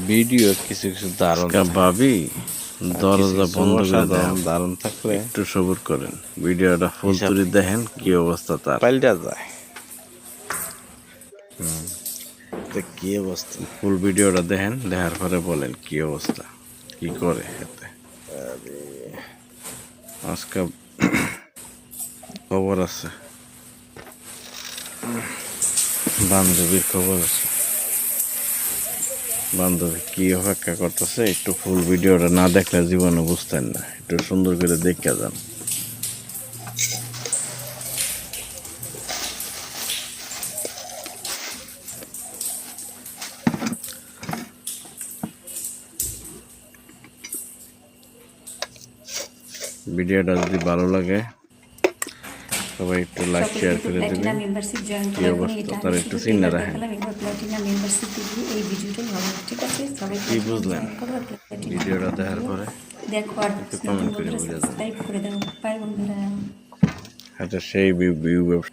Video কিছু কিছু দারুণ ভাবি দরজা বন্ধ করে দেন, দারুণ থাকলে একটু সবুর করেন। ভিডিওটা ফুল তুলি দেখেন কি অবস্থা তার। পাল্টা যায়। তো কি অবস্থা, ফুল ভিডিওটা দেখেন, দেখার পরে বলেন কি অবস্থা, কি করে এতে। আজকে খবর আছে, বান্ধবীর খবর আছে। বান্ধবী কি অপেক্ষা করতেছে, একটু ফুল ভিডিওটা না দেখলে জীবনে বুঝতেন না। একটু সুন্দর করে দেখে যান। ভিডিওটা যদি ভালো লাগে সবাই একটু লাইক শেয়ার করে দেবেন। কি অবস্থা তার একটু চিন্তা রাখেন। কি বুঝলেন ভিডিওটা দেখার পরে একটু কমেন্ট করে বুঝে দেন। এটা সেই ভিউ